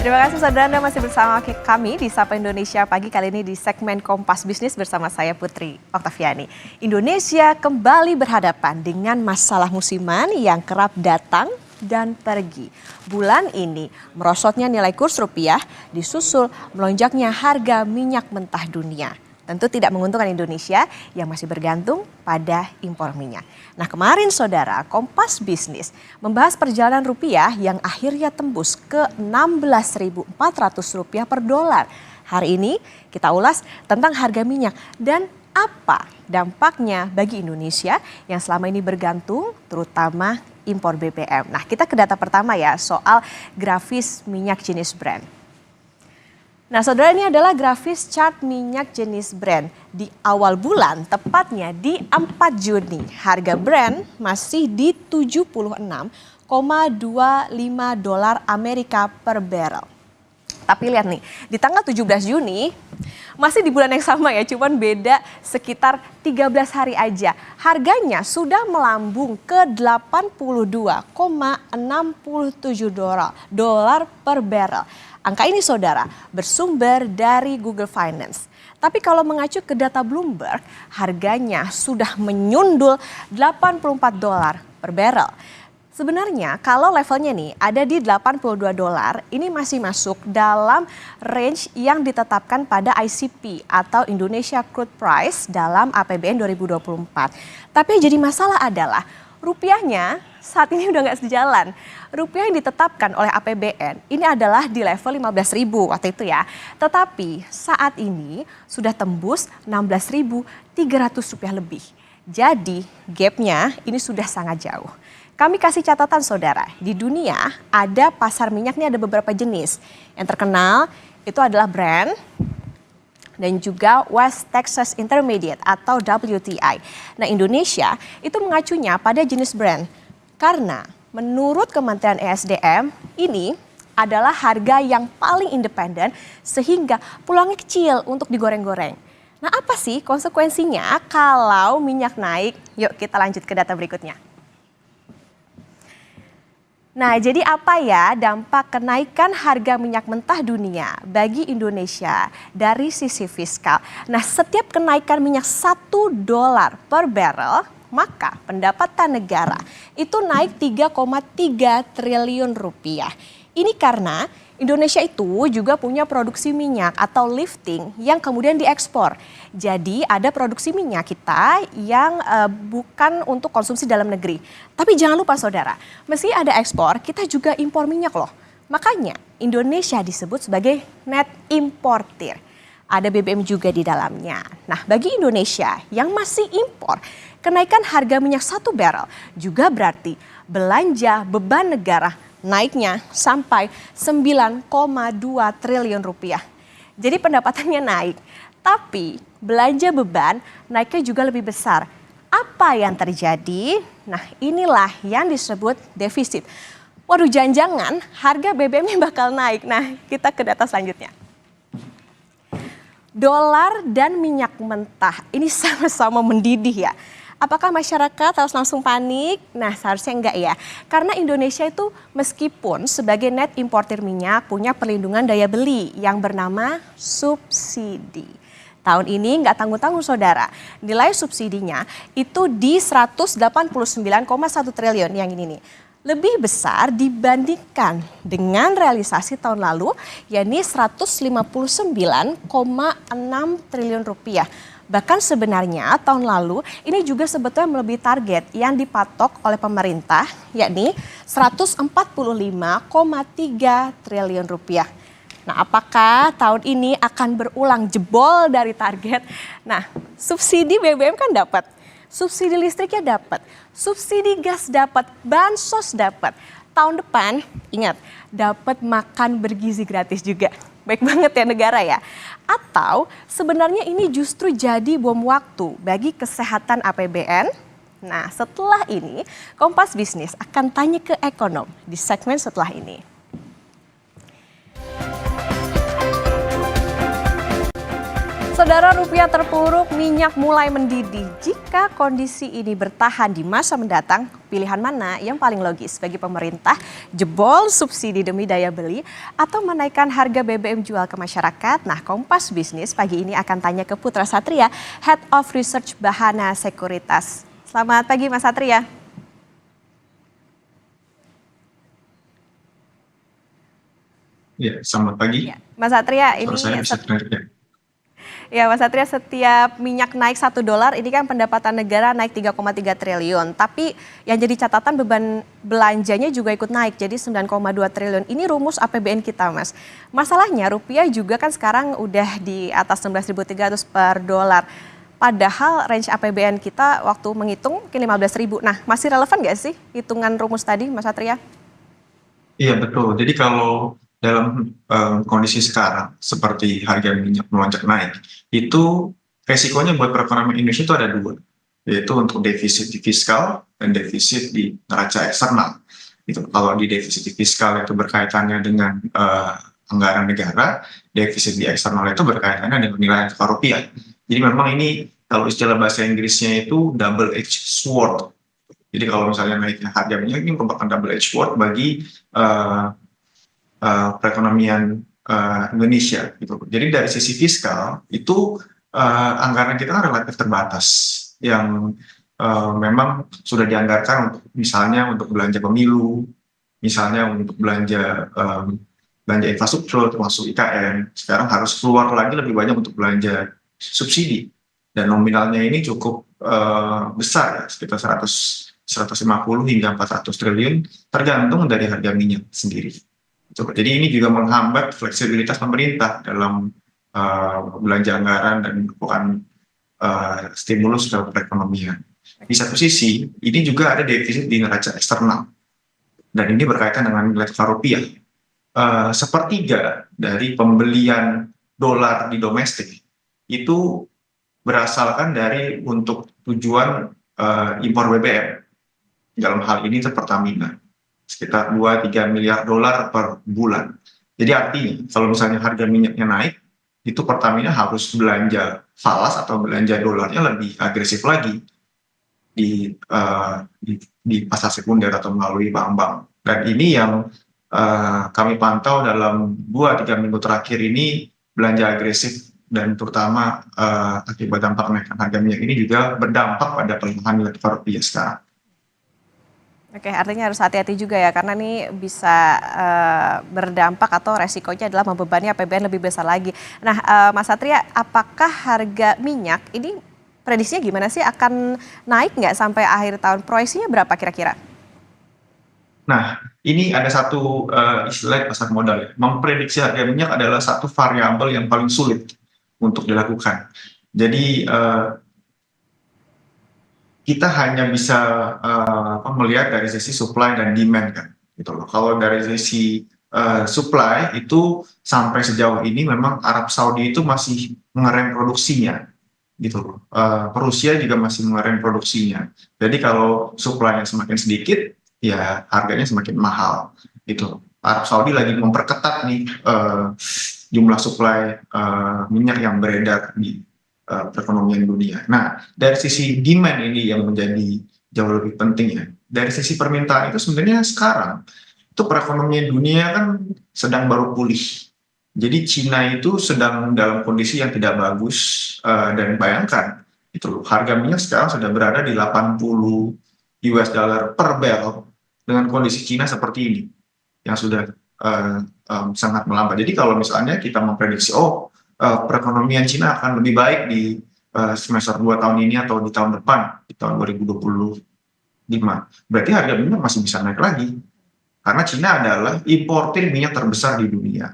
Terima kasih saudara, Anda masih bersama kami di Sapa Indonesia Pagi kali ini di segmen Kompas Bisnis bersama saya Putri Oktaviani. Indonesia kembali berhadapan dengan masalah musiman yang kerap datang dan pergi. Bulan ini merosotnya nilai kurs rupiah disusul melonjaknya harga minyak mentah dunia. Tentu tidak menguntungkan Indonesia yang masih bergantung pada impor minyak. Nah kemarin saudara, Kompas Bisnis membahas perjalanan rupiah yang akhirnya tembus ke Rp16.400 per dolar. Hari ini kita ulas tentang harga minyak dan apa dampaknya bagi Indonesia yang selama ini bergantung terutama impor BBM. Nah kita ke data pertama ya soal grafis minyak jenis Brent. Nah saudara, ini adalah grafis chart minyak jenis Brent. Di awal bulan, tepatnya di 4 Juni, harga Brent masih di 76,25 dolar Amerika per barrel. Tapi lihat nih, di tanggal 17 Juni, masih di bulan yang sama ya, cuman beda sekitar 13 hari aja. Harganya sudah melambung ke 82,67 dolar per barrel. Angka ini saudara bersumber dari Google Finance. Tapi kalau mengacu ke data Bloomberg, harganya sudah menyundul 84 dolar per barrel. Sebenarnya kalau levelnya nih ada di 82 dolar, ini masih masuk dalam range yang ditetapkan pada ICP atau Indonesia Crude Price dalam APBN 2024. Tapi yang jadi masalah adalah rupiahnya saat ini udah nggak sejalan. Rupiah yang ditetapkan oleh APBN ini adalah di level 15.000 waktu itu ya. Tetapi saat ini sudah tembus 16.300 rupiah lebih. Jadi gapnya ini sudah sangat jauh. Kami kasih catatan saudara, di dunia ada pasar minyak nih ada beberapa jenis. Yang terkenal itu adalah Brent dan juga West Texas Intermediate atau WTI. Nah Indonesia itu mengacunya pada jenis Brent. Karena menurut Kementerian ESDM ini adalah harga yang paling independen sehingga peluangnya kecil untuk digoreng-goreng. Nah apa sih konsekuensinya kalau minyak naik? Yuk kita lanjut ke data berikutnya. Nah jadi apa ya dampak kenaikan harga minyak mentah dunia bagi Indonesia dari sisi fiskal? Nah setiap kenaikan minyak 1 dolar per barrel, maka pendapatan negara itu naik 3,3 triliun rupiah. Ini karena Indonesia itu juga punya produksi minyak atau lifting yang kemudian diekspor. Jadi ada produksi minyak kita yang bukan untuk konsumsi dalam negeri. Tapi jangan lupa saudara, meski ada ekspor kita juga impor minyak loh. Makanya Indonesia disebut sebagai net importer. Ada BBM juga di dalamnya. Nah bagi Indonesia yang masih impor, kenaikan harga minyak 1 barrel juga berarti belanja beban negara naiknya sampai 9,2 triliun rupiah. Jadi pendapatannya naik, tapi belanja beban naiknya juga lebih besar. Apa yang terjadi? Nah inilah yang disebut defisit. Waduh jangan-jangan harga BBM-nya bakal naik. Nah kita ke data selanjutnya. Dolar dan minyak mentah ini sama-sama mendidih ya. Apakah masyarakat harus langsung panik? Nah seharusnya enggak ya. Karena Indonesia itu meskipun sebagai net importer minyak punya perlindungan daya beli yang bernama subsidi. Tahun ini nggak tanggung-tanggung saudara. Nilai subsidinya itu di 189,1 triliun yang ini nih. Lebih besar dibandingkan dengan realisasi tahun lalu, yakni 159,6 triliun rupiah. Bahkan sebenarnya tahun lalu ini juga sebetulnya melebihi target yang dipatok oleh pemerintah, yakni 145,3 triliun rupiah. Nah apakah tahun ini akan berulang jebol dari target? Nah subsidi BBM kan dapat. Subsidi listriknya dapat, subsidi gas dapat, bansos dapat. Tahun depan, ingat, dapat makan bergizi gratis juga. Baik banget ya negara ya. Atau sebenarnya ini justru jadi bom waktu bagi kesehatan APBN. Nah setelah ini, Kompas Bisnis akan tanya ke ekonom di segmen setelah ini. Saudara, rupiah terpuruk, minyak mulai mendidih. Jika kondisi ini bertahan di masa mendatang, pilihan mana yang paling logis bagi pemerintah? Jebol subsidi demi daya beli atau menaikkan harga BBM jual ke masyarakat? Nah, Kompas Bisnis pagi ini akan tanya ke Putra Satria, Head of Research Bahana Sekuritas. Selamat pagi, Mas Satria. Ya, selamat pagi. Ya, Mas Satria, Suara saya bisa terdengar ya? Ya, Mas Satria, setiap minyak naik $1, ini kan pendapatan negara naik 3,3 triliun. Tapi yang jadi catatan beban belanjanya juga ikut naik, jadi 9,2 triliun. Ini rumus APBN kita, Mas. Masalahnya rupiah juga kan sekarang udah di atas 16.300 per dolar. Padahal range APBN kita waktu menghitung mungkin 15.000. Nah, masih relevan nggak sih hitungan rumus tadi, Mas Satria? Iya, betul. Jadi kalau dalam kondisi sekarang, seperti harga minyak melonjak naik, itu resikonya buat perekonomian Indonesia itu ada dua, yaitu untuk defisit di fiskal dan defisit di neraca eksternal. Itu kalau di defisit di fiskal itu berkaitannya dengan anggaran negara, defisit di eksternal itu berkaitannya dengan nilai tukar rupiah. Jadi memang ini kalau istilah bahasa Inggrisnya itu double edged sword. Jadi kalau misalnya naiknya harga minyak ini merupakan double edged sword bagi uh, perekonomian Indonesia gitu. Jadi dari sisi fiskal itu anggaran kita kan relatif terbatas yang memang sudah dianggarkan untuk misalnya untuk belanja pemilu, misalnya untuk belanja infrastruktur termasuk IKN. Sekarang harus keluar lagi lebih banyak untuk belanja subsidi dan nominalnya ini cukup besar ya, sekitar 150 hingga 400 triliun tergantung dari harga minyak sendiri. Jadi ini juga menghambat fleksibilitas pemerintah dalam belanja anggaran dan melakukan stimulus ke perekonomian. Di satu sisi, ini juga ada defisit di neraca eksternal, dan ini berkaitan dengan nilai tukar rupiah. Sepertiga dari pembelian dolar di domestik itu berasalkan dari untuk tujuan impor BBM. Dalam hal ini itu Pertamina, sekitar 2-3 miliar dolar per bulan. Jadi artinya kalau misalnya harga minyaknya naik, itu Pertamina harus belanja falas atau belanja dolarnya lebih agresif lagi di pasar sekunder atau melalui bank-bank. Dan ini yang kami pantau dalam 2-3 minggu terakhir ini, belanja agresif dan terutama akibat dampak kenaikan harga minyak ini juga berdampak pada pelemahan nilai tukar rupiah sekarang. Oke, artinya harus hati-hati juga ya, karena ini bisa berdampak atau resikonya adalah membebani APBN lebih besar lagi. Nah, Mas Satria, apakah harga minyak ini prediksinya gimana sih? Akan naik nggak sampai akhir tahun? Proyeksinya berapa kira-kira? Nah, ini ada satu istilah pasar modal ya. Memprediksi harga minyak adalah satu variabel yang paling sulit untuk dilakukan. Jadi kita hanya bisa melihat dari sisi supply dan demand kan, gitu loh. Kalau dari sisi supply itu sampai sejauh ini memang Arab Saudi itu masih mengerem produksinya, gitu loh. Rusia juga masih mengerem produksinya. Jadi kalau supply-nya semakin sedikit, ya harganya semakin mahal, gitu. Arab Saudi lagi memperketat nih jumlah supply minyak yang beredar di perekonomian dunia. Nah, dari sisi demand ini yang menjadi jauh lebih penting ya. Dari sisi permintaan itu sebenarnya sekarang itu perekonomian dunia kan sedang baru pulih. Jadi Cina itu sedang dalam kondisi yang tidak bagus, dan bayangkan itu harga minyak sekarang sudah berada di 80 US dollar per barrel dengan kondisi Cina seperti ini yang sudah sangat melambat. Jadi kalau misalnya kita memprediksi perekonomian Cina akan lebih baik di semester 2 tahun ini atau di tahun depan, di tahun 2025. Berarti harga minyak masih bisa naik lagi. Karena Cina adalah importir minyak terbesar di dunia.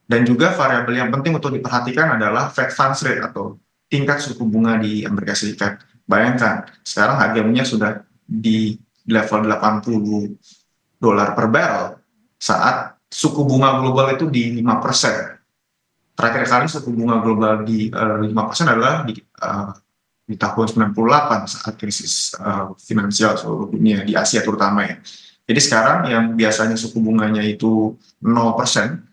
Dan juga variabel yang penting untuk diperhatikan adalah Fed Funds Rate atau tingkat suku bunga di Amerika Serikat. Bayangkan, sekarang harga minyak sudah di level 80 dolar per barrel saat suku bunga global itu di 5%. Terakhir kali suku bunga global di 5% adalah di tahun 98 saat krisis finansial seluruh dunia di Asia terutama ya. Jadi sekarang yang biasanya suku bunganya itu 0%,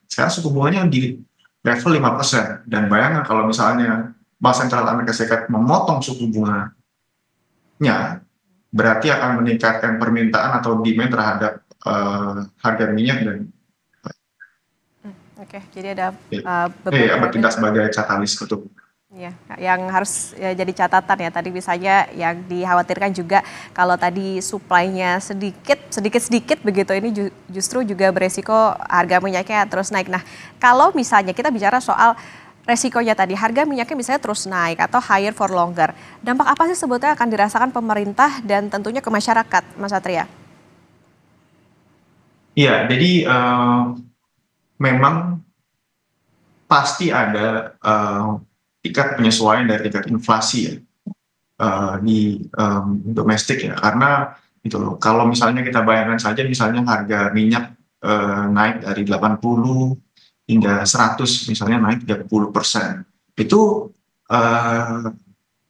sekarang suku bunganya di level 5%. Dan bayangkan kalau misalnya Bank Sentral Amerika Serikat memotong suku bunganya, berarti akan meningkatkan permintaan atau demand terhadap harga minyak dan Oke, jadi ada beberapa variabel bertindak sebagai katalis untuk. ya, yang harus ya, jadi catatan ya tadi misalnya yang dikhawatirkan juga kalau tadi supply-nya sedikit begitu ini justru juga beresiko harga minyaknya terus naik. Nah, kalau misalnya kita bicara soal resikonya tadi harga minyaknya misalnya terus naik atau higher for longer, dampak apa sih sebetulnya akan dirasakan pemerintah dan tentunya ke masyarakat, Mas Satria? Iya, jadi memang pasti ada tingkat penyesuaian dari tingkat inflasi ya di domestik ya, karena gitu loh. Kalau misalnya kita bayangkan saja misalnya harga minyak naik dari 80 hingga 100, misalnya naik 30%. Itu eh,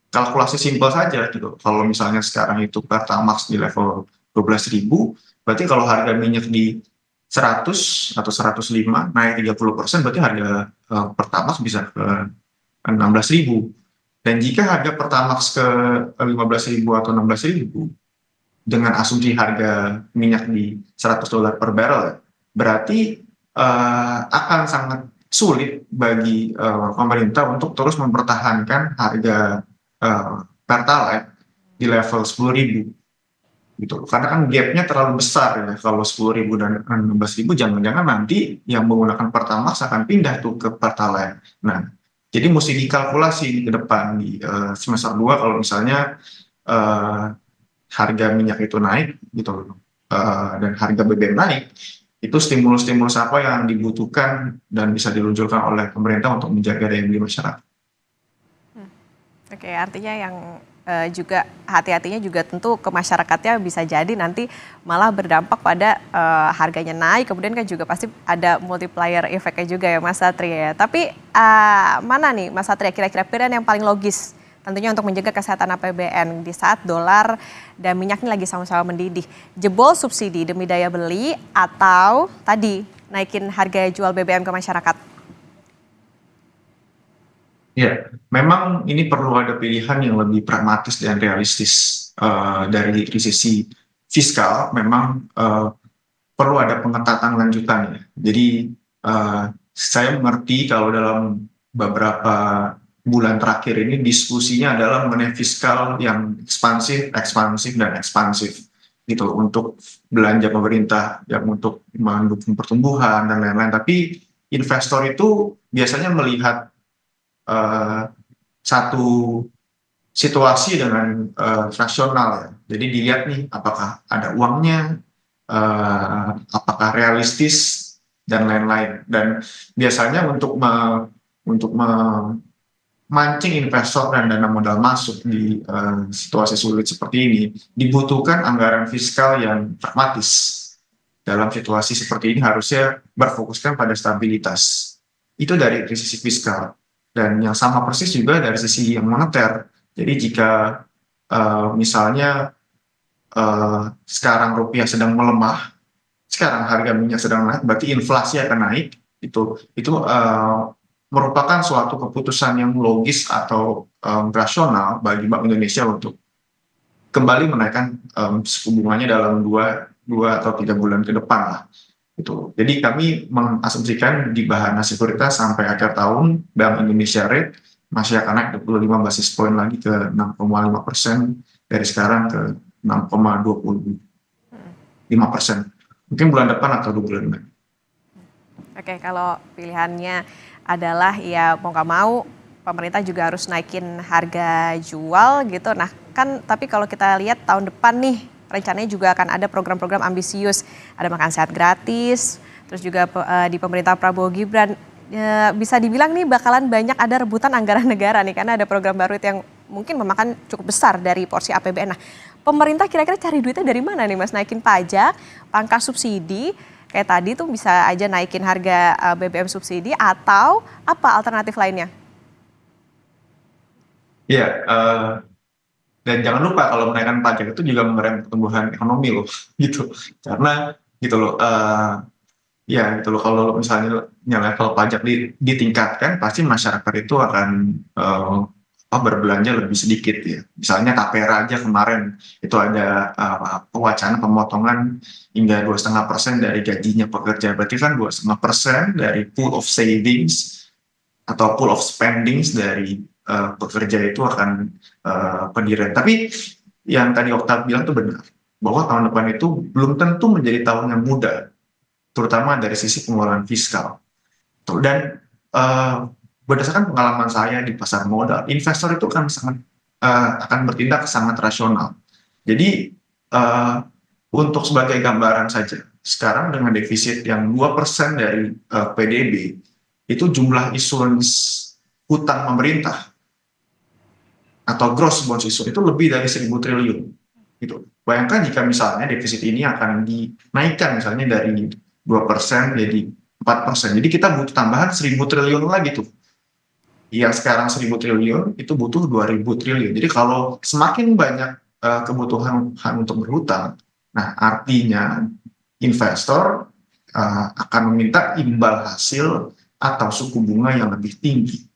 kalkulasi simpel saja gitu. Kalau misalnya sekarang itu Pertamax di level 12.000, berarti kalau harga minyak di 100 atau 105 naik 30%, berarti harga Pertamax bisa ke 16.000. Dan jika harga Pertamax ke 15.000 atau 16.000 dengan asumsi harga minyak di $100 per barrel, berarti akan sangat sulit bagi pemerintah untuk terus mempertahankan harga Pertalite di level 10.000 gitu. Karena kan gapnya terlalu besar ya, kalau 10.000 dan 16.000 jangan-jangan nanti yang menggunakan Pertamax akan pindah tuh ke Pertalite. Nah, jadi mesti dikalkulasi ke depan di semester 2 kalau misalnya eh, harga minyak itu naik gitu, dan harga BBM naik, itu stimulus-stimulus apa yang dibutuhkan dan bisa diluncurkan oleh pemerintah untuk menjaga daya beli masyarakat. Oke, artinya yang juga hati-hatinya juga tentu ke masyarakatnya bisa jadi nanti malah berdampak pada harganya naik, kemudian kan juga pasti ada multiplier efeknya juga ya Mas Satria. Tapi mana nih Mas Satria kira-kira pilihan yang paling logis tentunya untuk menjaga kesehatan APBN di saat dolar dan minyak ini lagi sama-sama mendidih. Jebol subsidi demi daya beli atau tadi naikin harga jual BBM ke masyarakat? Ya, memang ini perlu ada pilihan yang lebih pragmatis dan realistis. Dari sisi fiskal, memang perlu ada pengetatan lanjutan ya. Jadi saya mengerti kalau dalam beberapa bulan terakhir ini diskusinya adalah mengenai fiskal yang ekspansif, ekspansif, dan ekspansif gitu untuk belanja pemerintah yang untuk mendukung pertumbuhan dan lain-lain. Tapi investor itu biasanya melihat eh, satu situasi dengan rasional ya. Jadi dilihat nih apakah ada uangnya, apakah realistis dan lain-lain. Dan biasanya untuk memancing investor dan dana modal masuk di situasi sulit seperti ini dibutuhkan anggaran fiskal yang pragmatis. Dalam situasi seperti ini harusnya berfokuskan pada stabilitas. Itu dari sisi fiskal. Dan yang sama persis juga dari sisi yang moneter. Jadi jika misalnya sekarang rupiah sedang melemah, sekarang harga minyak sedang naik, berarti inflasi akan naik. Itu merupakan suatu keputusan yang logis atau rasional bagi Bank Indonesia untuk kembali menaikkan suku bunganya dalam dua atau 3 bulan ke depan lah. Gitu. Jadi kami mengasumsikan di Bahana Sekuritas sampai akhir tahun Bank Indonesia rate masih akan naik 25 basis point lagi ke 6,5% dari sekarang ke 6,25%. Mungkin bulan depan atau 2 bulan lagi. Oke, kalau pilihannya adalah ya mau nggak mau pemerintah juga harus naikin harga jual gitu. Nah kan tapi kalau kita lihat tahun depan nih rencananya juga akan ada program-program ambisius. Ada makan sehat gratis, terus juga di pemerintah Prabowo Gibran bisa dibilang nih bakalan banyak ada rebutan anggaran negara nih karena ada program baru itu yang mungkin memakan cukup besar dari porsi APBN. Nah pemerintah kira-kira cari duitnya dari mana nih Mas? Naikin pajak, pangkas subsidi, kayak tadi tuh bisa aja naikin harga BBM subsidi atau apa alternatif lainnya? Iya, dan jangan lupa kalau menaikkan pajak itu juga mengerem pertumbuhan ekonomi loh, gitu. Karena gitu loh, ya gitu loh. Kalau misalnya level pajak ditingkatkan, pasti masyarakat itu akan berbelanja lebih sedikit ya. Misalnya Tapera aja kemarin itu ada wacana pemotongan hingga 2,5% dari gajinya pekerja. Berarti kan 2,5% dari pool of savings atau pool of spendings dari pekerja itu akan pendirian. Tapi yang tadi Okta bilang itu benar, bahwa tahun depan itu belum tentu menjadi tahun yang mudah, terutama dari sisi pengelolaan fiskal. Dan berdasarkan pengalaman saya di pasar modal, investor itu akan bertindak sangat rasional. Jadi untuk sebagai gambaran saja, sekarang dengan defisit yang 2% dari PDB, itu jumlah issuance hutang pemerintah atau gross bonds issue itu lebih dari 1.000 triliun. Gitu. Bayangkan jika misalnya defisit ini akan dinaikkan misalnya dari 2% jadi 4%. Jadi kita butuh tambahan 1.000 triliun lagi tuh. Yang sekarang 1.000 triliun itu butuh 2.000 triliun. Jadi kalau semakin banyak kebutuhan untuk berhutang, nah artinya investor akan meminta imbal hasil atau suku bunga yang lebih tinggi.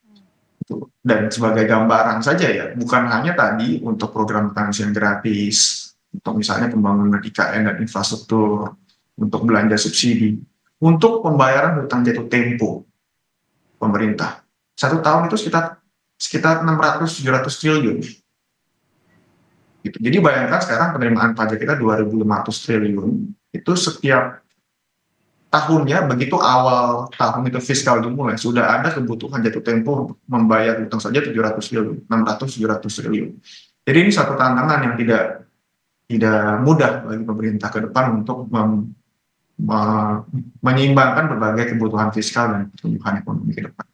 Dan sebagai gambaran saja ya, bukan hanya tadi untuk program pensiun gratis, untuk misalnya pembangunan IKN dan infrastruktur, untuk belanja subsidi, untuk pembayaran hutang jatuh tempo pemerintah. 1 tahun itu sekitar 600-700 triliun. Gitu. Jadi bayangkan sekarang penerimaan pajak kita 2.500 triliun, itu setiap tahunnya begitu awal tahun itu fiskal dimulai, sudah ada kebutuhan jatuh tempo membayar hutang saja 700 triliun, 600-700 triliun. Jadi ini satu tantangan yang tidak mudah bagi pemerintah ke depan untuk menyeimbangkan berbagai kebutuhan fiskal dan pertumbuhan ekonomi ke depan.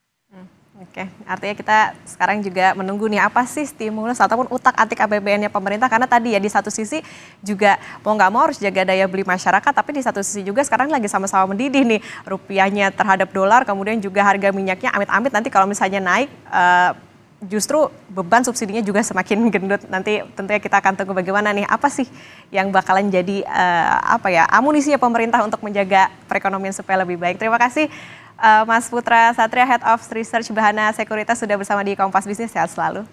Oke, artinya kita sekarang juga menunggu nih apa sih stimulus ataupun utak-atik APBN-nya pemerintah, karena tadi ya di satu sisi juga mau nggak mau harus jaga daya beli masyarakat, tapi di satu sisi juga sekarang lagi sama-sama mendidih nih rupiahnya terhadap dolar, kemudian juga harga minyaknya amit-amit nanti kalau misalnya naik justru beban subsidinya juga semakin gendut. Nanti tentunya kita akan tunggu bagaimana nih apa sih yang bakalan jadi amunisinya pemerintah untuk menjaga perekonomian supaya lebih baik. Terima kasih Mas Putra Satria, Head of Research Bahana Sekuritas sudah bersama di Kompas Bisnis. Sehat selalu.